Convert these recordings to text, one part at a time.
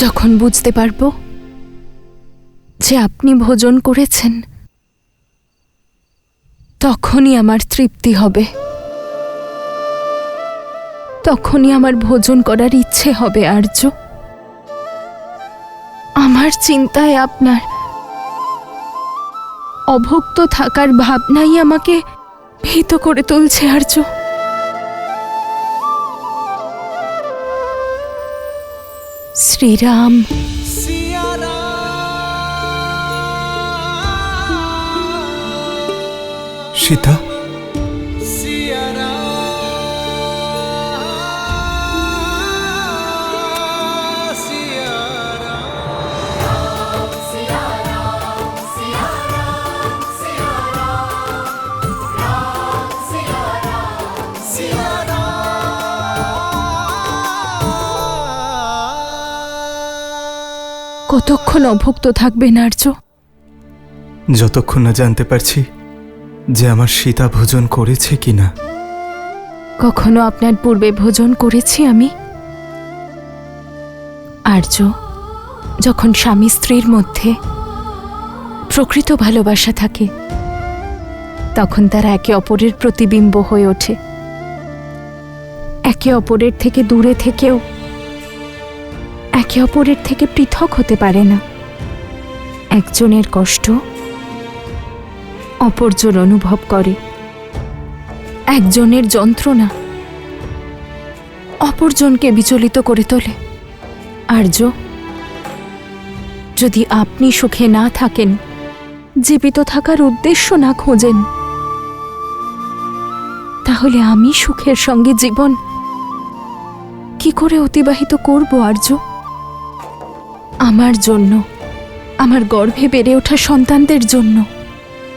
যখন বুঝতে পারবো যে আপনি ভোজন করেছেন, তখনই আমার তৃপ্তি হবে, তখনই আমার ভোজন করার ইচ্ছে হবে। আর্য, আমার চিন্তায় আপনার অভুক্ত থাকার ভাবনাই আমাকে ভীত করে তুলছে। আর্য, শ্রীরাম। সীতা, কতক্ষণ অভুক্ত থাকবেন আর্য? যতক্ষণ না জানতে পারছি যে আমার সীতা ভোজন করেছে কিনা। কখনো আপনার পূর্বে ভোজন করেছি আমি? আর্য, যখন স্বামী স্ত্রীর মধ্যে প্রকৃত ভালোবাসা থাকে, তখন তারা একে অপরের প্রতিবিম্ব হয়ে ওঠে। একে অপরের থেকে দূরে থেকেও একে অপরের থেকে পৃথক হতে পারে না। একজনের কষ্ট অপরজন অনুভব করে, একজনের যন্ত্রণা অপরজনকে বিচলিত করে তোলে। আর্য, যদি আপনি সুখে না থাকেন, জীবিত থাকার উদ্দেশ্য না খোঁজেন, তাহলে আমি সুখের সঙ্গে জীবন কি করে অতিবাহিত করব? আর্য, আমার জন্য, আমার গর্ভে বেড়ে ওঠা সন্তানদের জন্য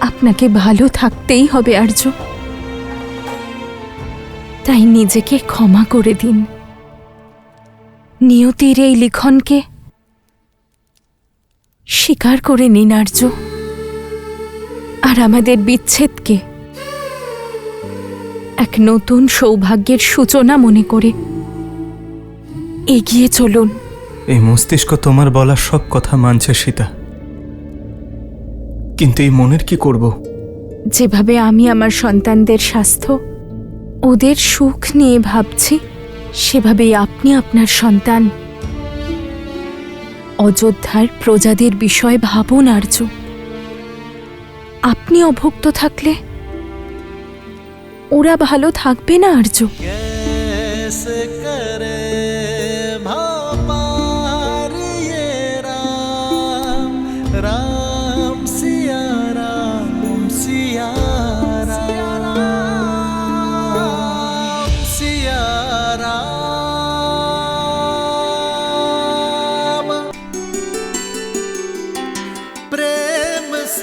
আপনাকে ভালো থাকতেই হবে আর্য। তাই নিজেকে ক্ষমা করে দিন। নিয়তির এই লিখনকে স্বীকার করে নিন আর্য, আর আমাদের বিচ্ছেদকে এক নতুন সৌভাগ্যের সূচনা মনে করে এগিয়ে চলুন। এই মস্তিষ্ক তোমার বলা সব কথা মানছে সীতা, কিন্তু এই মনের কি করব? যেভাবে আমি আমার সন্তানদের স্বাস্থ্য, ওদের সুখ নিয়ে ভাবছি, সেভাবেই আপনি আপনার সন্তান অযোধ্যার প্রজাদের বিষয়ে ভাবুন আর্য। আপনি অভুক্ত থাকলে ওরা ভালো থাকবে না আর্য।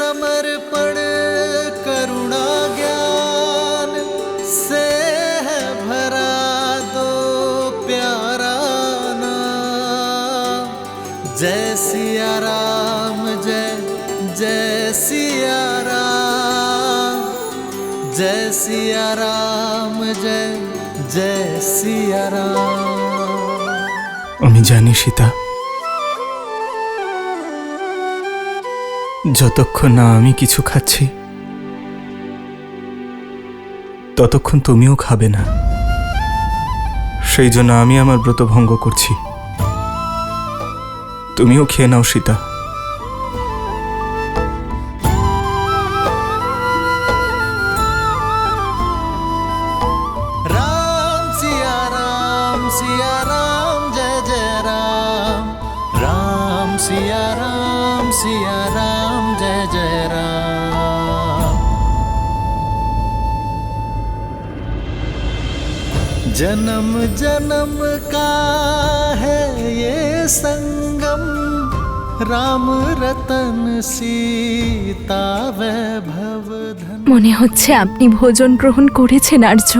समर्पण करुणा ज्ञान से है भरा दो प्यारा नाम। जय सिया राम, जय जय सिया राम, जय सिया राम, जय जय सिया राम। আমি জানি সীতা, যতক্ষণ না আমি কিছু খাচ্ছি, ততক্ষণ তুমিও খাবে না। সেই জন্য আমি আমার ব্রত ভঙ্গ করছি। তুমিও খেয়ে নাও সীতা। राम सिया राम, सिया राम, जय जय राम। राम सिया राम, सिया राम, जय जय राम। जन्म जन्म का है ये संगम, राम रतन सीता वैभव धन। মনে হচ্ছে আপনি ভোজন গ্রহণ করেছেন আর্য।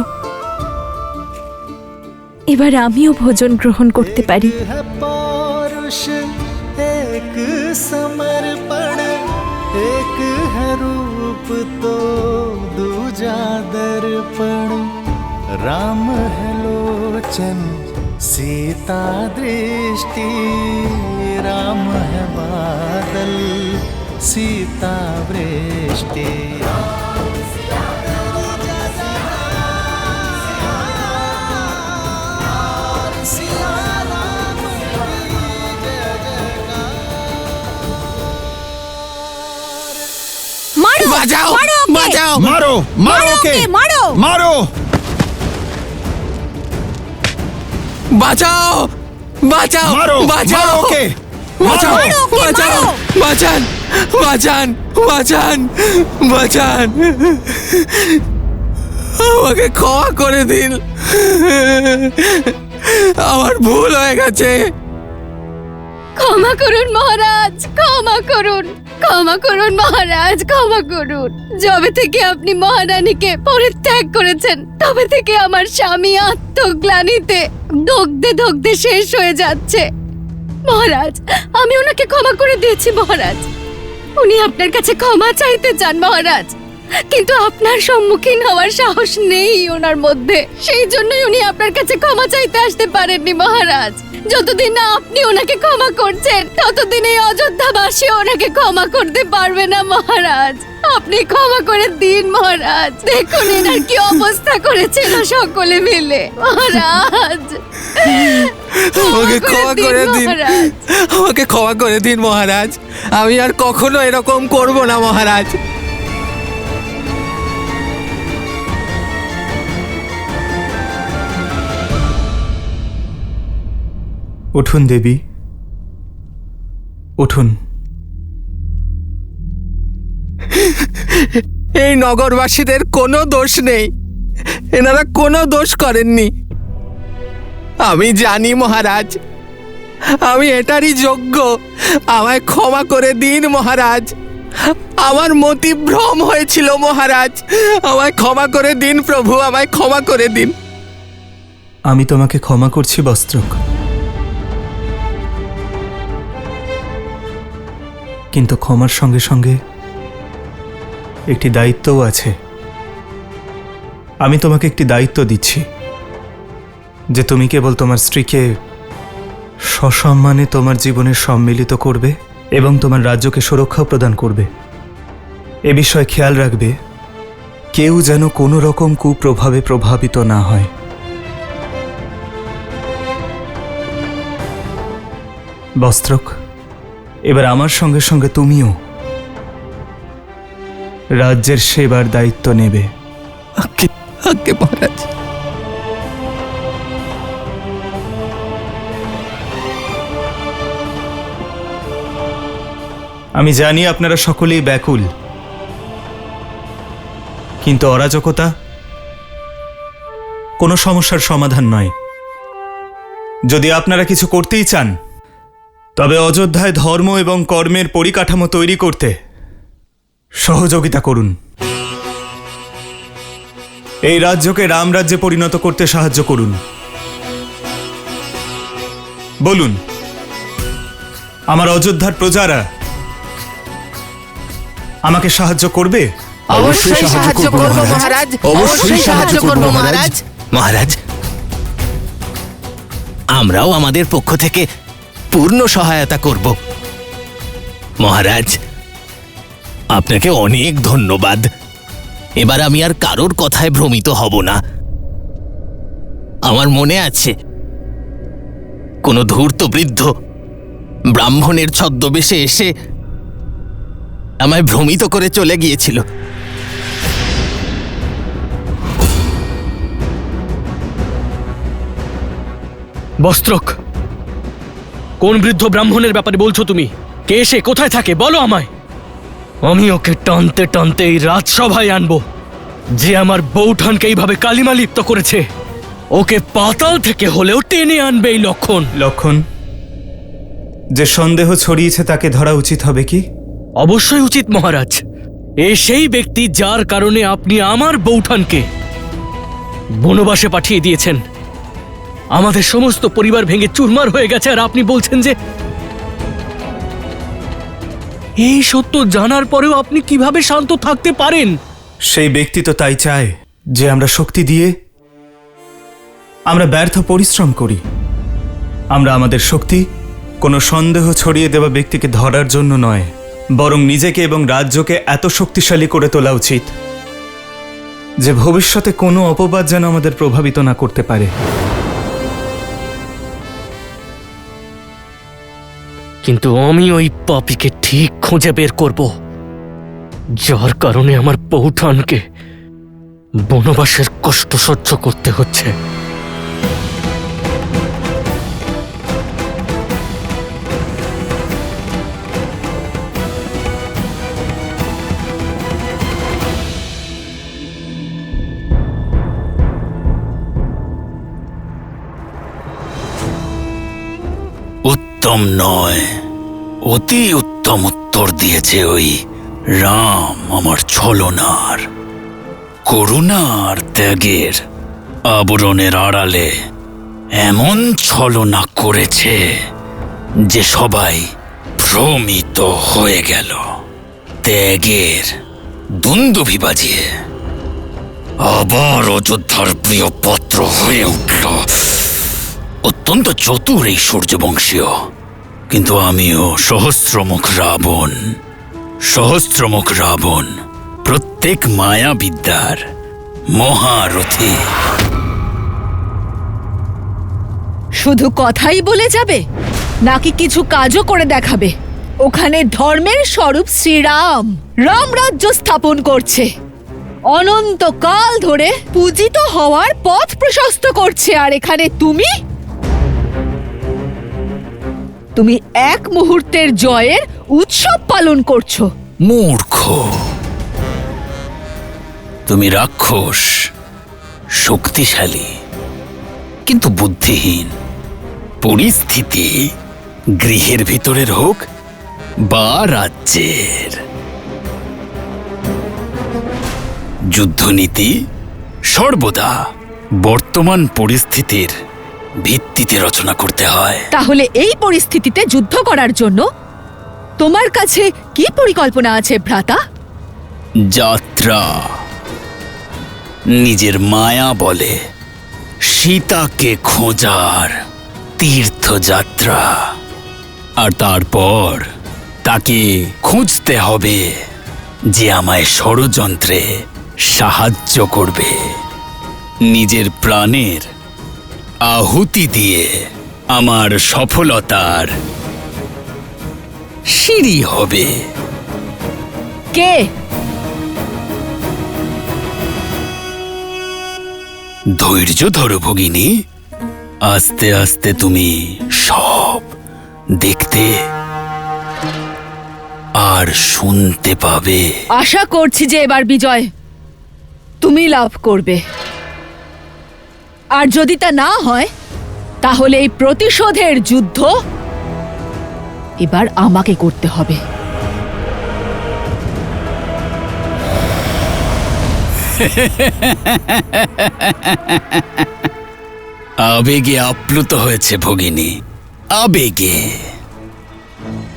এবার আমিও ভোজন গ্রহণ করতে পারি। एक है पौरुष, एक समर्पण, एक है रूप तो दूजा दर्पण। राम है लोचन, सीता दृष्टि राम है बादल, सीता वृष्टि। মারো বাঁচাও মারো ওকে! বাঁচাও মারো মারো ওকে মারো মারো। বাঁচাও বাঁচাও মারো বাঁচাও মারো ওকে বাঁচাও মারো ওকে, বাঁচাও মারো! বাঁচান বাঁচান বাঁচান বাঁচান আমাকে ক্ষমা করে দিন, আমার ভুল হয়ে গেছে। ক্ষমা করুন মহারাজ, ক্ষমা করুন, ক্ষমা করুন মহারাজ, ক্ষমা করুন। যবে থেকে আপনি মহারানীকে পরিত্যাগ করেছেন তবে থেকে আমার স্বামী আত্মগ্লানিতে দগ্ধে দগ্ধে শেষ হয়ে যাচ্ছে। মহারাজ, আমি ওনাকে ক্ষমা করে দিয়েছি মহারাজ। উনি আপনার কাছে ক্ষমা চাইতে চান মহারাজ, কিন্তু আপনার সম্মুখীন হওয়ার সাহস নেই ওনার মধ্যে, সেই জন্যই উনি আপনার কাছে ক্ষমা চাইতে আসতে পারেননি মহারাজ। যতদিন না আপনি ওনাকে ক্ষমা করছেন ততদিন এই অযোধ্যাবাসী ওনাকে ক্ষমা করতে পারবে না মহারাজ। আপনি ক্ষমা করে দিন মহারাজ, দেখুন এনার কি অবস্থা করেছিল সকলে মিলে। মহারাজ আমাকে ক্ষমা করে দিন, মহারাজ। আমাকে ক্ষমা করে দিন মহারাজ, আমি আর কখনো এরকম করব না মহারাজ। উঠুন দেবী, উঠুন। এই নগরবাসীদের কোনো দোষ নেই, এনারা কোনো দোষ করেননি। আমি জানি মহারাজ, আমি এটারই যোগ্য, আমায় ক্ষমা করে দিন মহারাজ। আমার মতিভ্রম হয়েছিল মহারাজ, আমায় ক্ষমা করে দিন প্রভু, আমায় ক্ষমা করে দিন। আমি তোমাকে ক্ষমা করছি বস্ত্রক, কিন্তু ক্ষমার সঙ্গে সঙ্গে একটি দায়িত্বও আছে। আমি তোমাকে একটি দায়িত্ব দিচ্ছি যে তুমি কেবল তোমার স্ত্রীকে সসম্মানে তোমার জীবনে সম্মিলিত করবে এবং তোমার রাজ্যকে সুরক্ষা প্রদান করবে। এ বিষয়ে খেয়াল রাখবে কেউ যেন কোনো রকম কুপ্রভাবে প্রভাবিত না হয়। বস্ত্রক, এবার আমার সঙ্গে সঙ্গে তুমিও রাজ্যের সেবার দায়িত্ব নেবে। আজ্ঞে আজ্ঞে মহারাজ। আমি জানি আপনারা সকলেই ব্যাকুল, কিন্তু অরাজকতা কোনো সমস্যার সমাধান নয়। যদি আপনারা কিছু করতেই চান তবে অযোধ্যায় ধর্ম এবং কর্মের পরিকাঠামো তৈরি করতে সহযোগিতা করুন। এই রাজ্যকে রামরাজ্যে পরিণত করতে সাহায্য করুন। বলুন, আমার অযোধ্যার প্রজারা আমাকে সাহায্য করবে? অবশ্যই সাহায্য করব মহারাজ, অবশ্যই সাহায্য করব মহারাজ। মহারাজ, আমরাও আমাদের পক্ষ থেকে পূর্ণ সহায়তা করব। মহারাজ, আপনাকে অনেক ধন্যবাদ। এবার আমি আর কারোর কথায় ভ্রমিত হব না। আমার মনে আছে কোনো ধূর্ত বৃদ্ধ ব্রাহ্মণের ছদ্মবেশে এসে আমায় ভ্রমিত করে চলে গিয়েছিল। বস্ত্রক, কোন বৃদ্ধ ব্রাহ্মণের ব্যাপারে বলছো তুমি? কে সে, কোথায় থাকে বলো আমায়। আমি ওকে টানতে টানতে এই রাজসভায় আনবো। যে আমার বৌঠানকে এইভাবে কালিমা লিপ্ত করেছে, ওকে পাতাল থেকে হলেও টেনে আনবে এই লক্ষণ। লক্ষণ, যে সন্দেহ ছড়িয়েছে তাকে ধরা উচিত হবে কি? অবশ্যই উচিত মহারাজ। এ সেই ব্যক্তি যার কারণে আপনি আমার বৌঠানকে বনবাসে পাঠিয়ে দিয়েছেন। আমাদের সমস্ত পরিবার ভেঙে চুরমার হয়ে গেছে, আর আপনি বলছেন যে এই সত্য জানার পরেও আপনি কিভাবে শান্ত থাকতে পারেন? সেই ব্যক্তি তো তাই চায় যে আমরা শক্তি দিয়ে আমরা ব্যর্থ পরিশ্রম করি। আমরা আমাদের শক্তি কোনো সন্দেহ ছড়িয়ে দেওয়া ব্যক্তিকে ধরার জন্য নয়, বরং নিজেকে এবং রাজ্যকে এত শক্তিশালী করে তোলা উচিত যে ভবিষ্যতে কোনো অপবাদ যেন আমাদের প্রভাবিত না করতে পারে। কিন্তু আমি ওই পাপীকে ঠিক খুঁজে বের করব, যার কারণে আমার বৌঠানকে বনবাসের কষ্ট সহ্য করতে হচ্ছে। উত্তম নয়, অতি উত্তম উত্তর দিয়েছে ওই রাম আমার ছলনার, করুণার ত্যাগের আবরণের আড়ালে এমন ছলনা করেছে যে সবাই ভ্রমিত হয়ে গেল। ত্যাগের দুন্দুভি বাজিয়ে আবার অযোধ্যার প্রিয় পাত্র হয়ে উঠল। অত্যন্ত চতুর এই সূর্যবংশীয়, কিন্তু আমিও সহস্রমুখ রাবণ, প্রত্যেক মায়াবিদ্যার মহারথী। শুধু কথাই বলে যাবে নাকি কিছু কাজও করে দেখাবে? ওখানে ধর্মের স্বরূপ শ্রীরাম রামরাজ্য স্থাপন করছে, অনন্তকাল ধরে পূজিত হওয়ার পথ প্রশস্ত করছে, আর এখানে তুমি এক মুহূর্তের জয়ের উৎসব পালন করছো। মূর্খ তুমি, রাক্ষস, শক্তিশালী কিন্তু বুদ্ধিহীন। পরিস্থিতি গৃহের ভিতরের হোক বা রাজ্যের, যুদ্ধনীতি সর্বদা বর্তমান পরিস্থিতির ভিত্তিতে রচনা করতে হয়। তাহলে এই পরিস্থিতিতে যুদ্ধ করার জন্য তোমার কাছে কি পরিকল্পনা আছে ভ্রাতা? যাত্রা, নিজের মায়া বলে সীতাকে খোঁজার তীর্থযাত্রা। আর তারপর তাকে খুঁজতে হবে যে আমায় ষড়যন্ত্রে সাহায্য করবে, নিজের প্রাণের আহুতি দিয়ে আমার সফলতার সিঁড়ি হবে। কে? ধৈর্য ধরো ভগিনী, আস্তে আস্তে তুমি সব দেখতে আর শুনতে পাবে। আশা করছি যে এবার বিজয় তুমি লাভ করবে, আর যদি তা না হয় তাহলে এই প্রতিশোধের যুদ্ধ এবার আমাকে করতে হবে। আবেগে আপ্লুত হয়েছে ভগিনী, আবেগে।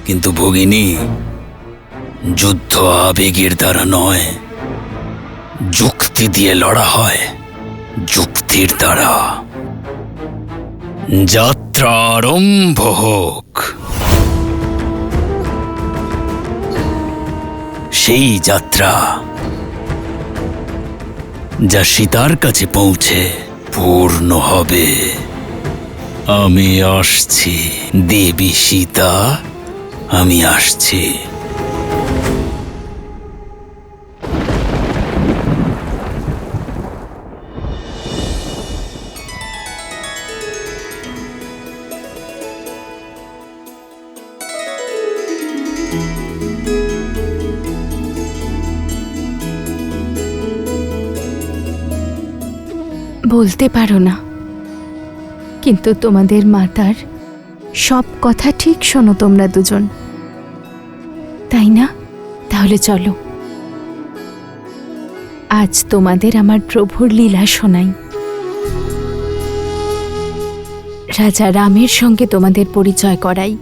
কিন্তু ভগিনী, যুদ্ধ আবেগের দ্বারা নয়, যুক্তি দিয়ে লড়া হয়, যুক্তির দ্বারা। যাত্রা আরম্ভ হোক। সেই যাত্রা যা সীতার কাছে পৌঁছে পূর্ণ হবে। আমি আসছি দেবী সীতা, আমি আসছি। বলতে পারো না, কিন্তু তোমাদের মাতার সব কথা ঠিক শোনো তোমরা দুজন, তাই না? তাহলে চলো, আজ তোমাদের আমার প্রভুর লীলা শোনাই। রাজা রামের সঙ্গে তোমাদের পরিচয় করাই।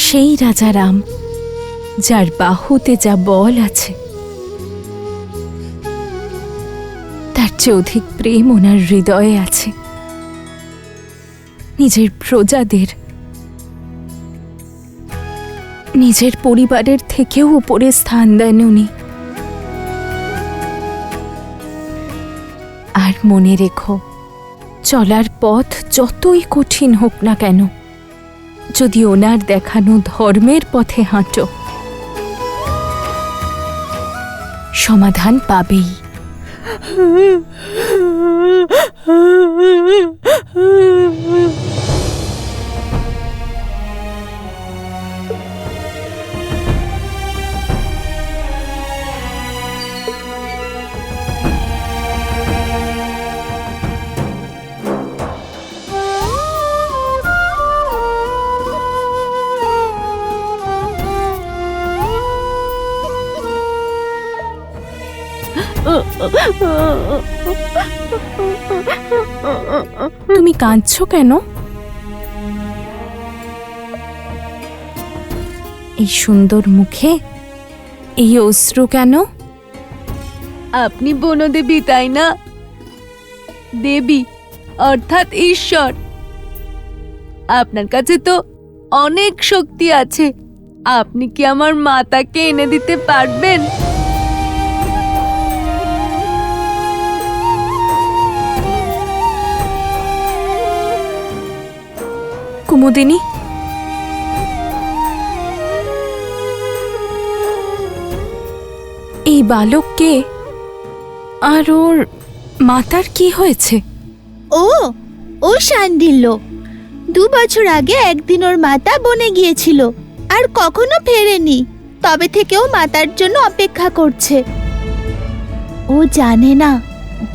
সেই রাজা রাম, যার বাহুতে যা বল আছে, তার চেয়ে অধিক প্রেম ওনার হৃদয়ে আছে। নিজের প্রজাদের, নিজের পরিবারের থেকেও উপরে স্থান দেন উনি। আর মনে রেখো, চলার পথ যতই কঠিন হোক না কেন, যদি ওনার দেখানো ধর্মের পথে হাঁটো, সমাধান পাবেই। তুমি কাঁদছো কেন? এই সুন্দর মুখে এই অশ্রু কেন? আপনি বনদেবী, তাই না? দেবী অর্থাৎ ঈশ্বর। আপনার কাছে তো অনেক শক্তি আছে। আপনি কি আমার মাতাকে এনে দিতে পারবেন? কুমুদিনী, এই বালককে আর ওর মাতার কি হয়েছে? ও শান্ডিল্য। 2 বছর আগে একদিন ওর মাতা বনে গিয়েছিল আর কখনো ফেরেনি। তবে থেকে ও মাতার জন্য অপেক্ষা করছে। ও জানে না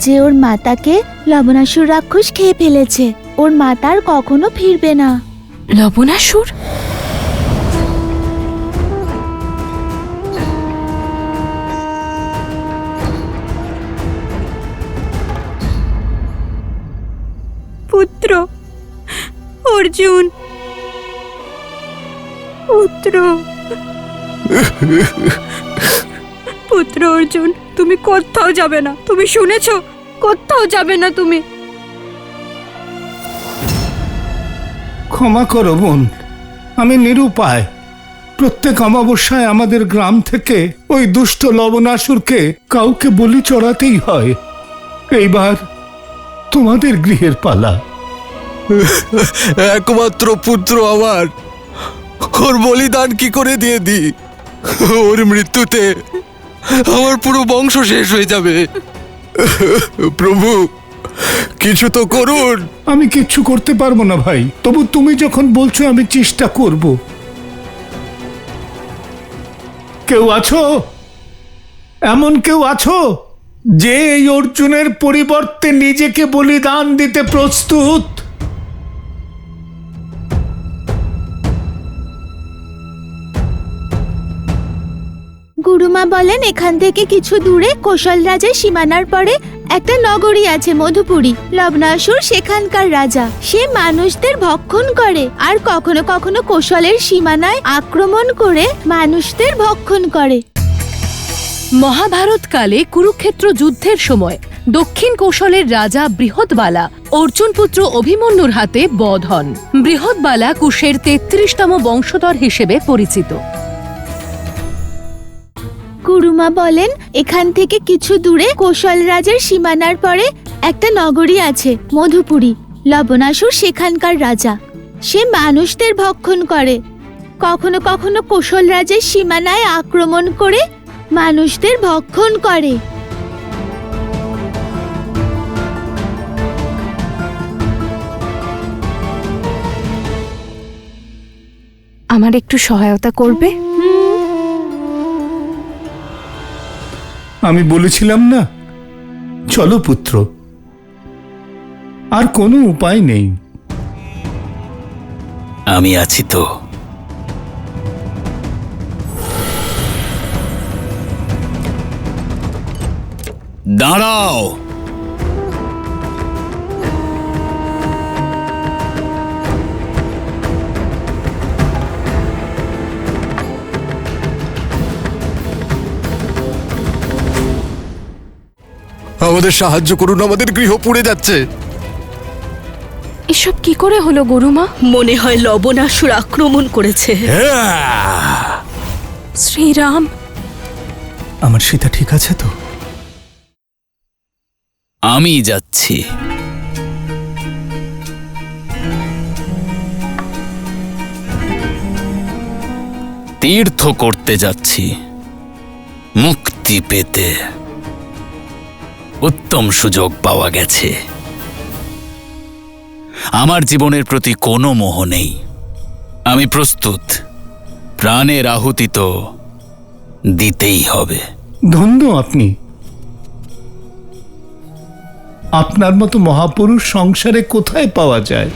যে ওর মাতাকে লবণাসুর রাক্ষস খেয়ে ফেলেছে। ওর মাতার কখনো ফিরবে না। লবণাসুর? পুত্র অর্জুন, পুত্র পুত্র অর্জুন, তুমি কোথাও যাবে না। তুমি শুনেছো? কোথাও যাবে না তুমি। ক্ষমা করো বোন, আমি নিরুপায়। প্রত্যেক অমাবস্যায় আমাদের গ্রাম থেকে ওই দুষ্ট লবণাসুরকে কাউকে বলি চড়াতেই হয়। এইবার তোমাদের গৃহের পালা। একমাত্র পুত্র আমার, ওর বলিদান কি করে দিয়ে দিই? ওর মৃত্যুতে আমার পুরো বংশ শেষ হয়ে যাবে। প্রভু, কিছু তো করুন। আমি কিচ্ছু করতে পারবো না ভাই, তবু তুমি যখন বলছো আমি চেষ্টা করব। কেউ আছো? এমন কেউ আছো যে এই অর্জুনের পরিবর্তে নিজেকে বলিদান দিতে প্রস্তুত? গুরুমা বলেন এখান থেকে কিছু দূরে কোশল রাজের সীমানার পরে একটা নগরী আছে, মধুপুরী। লবণাসুর সেখানকার রাজা। সে মানুষদের ভক্ষণ করে আর কখনো কখনো কোশলের সীমানায় আক্রমণ করে মানুষদের ভক্ষণ করে। মহাভারতকালে কুরুক্ষেত্র যুদ্ধের সময় দক্ষিণ কৌশলের রাজা বৃহৎবালা অর্জুন পুত্র অভিমন্যুর হাতে বধ হন। বৃহৎবালা কুশের 33তম বংশধর হিসেবে পরিচিত। গুরুমা বলেন এখান থেকে কিছু দূরে কোশল রাজের সীমানার পরে একটা নগরী আছে, মধুপুরী। লবণাসুর সেখানকার রাজা। সে মানুষদের ভক্ষণ করে, কখনো কখনো কোশল রাজের সীমানায় আক্রমণ করে মানুষদের ভক্ষণ করে। আমার একটু সহায়তা করবে? আমি বলেছিলাম না, চলো পুত্র, আর কোনো উপায় নেই। আমি আছি তো। দাঁড়াও। আমাদের সাহায্য করুন, আমাদের গৃহ পুড়ে যাচ্ছে। এসব কি করে হলো গরুমা? মনে হয় লবণাসুর আক্রমণ করেছে। শ্রীরাম, আমার সীতা ঠিক আছে তো? আমি যাচ্ছি। তীর্থ করতে যাচ্ছি, মুক্তি পেতে। উত্তম সুযোগ পাওয়া গেছে। আমার জীবনের প্রতি কোনো মোহ নেই। আমি প্রস্তুত। প্রাণের আহুতি তো দিতেই হবে। ধন্য আপনি। আপনার মতো মহাপুরুষ সংসারে কোথায় পাওয়া যায়?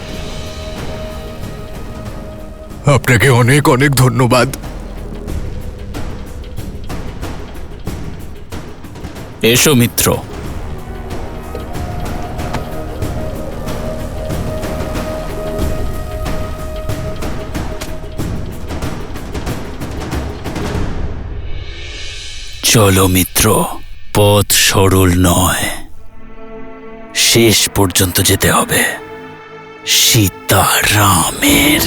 আপনাকে অনেক অনেক ধন্যবাদ। এসো মিত্র। চলো মিত্র, পথ সরল নয়, শেষ পর্যন্ত যেতে হবে সীতারামের।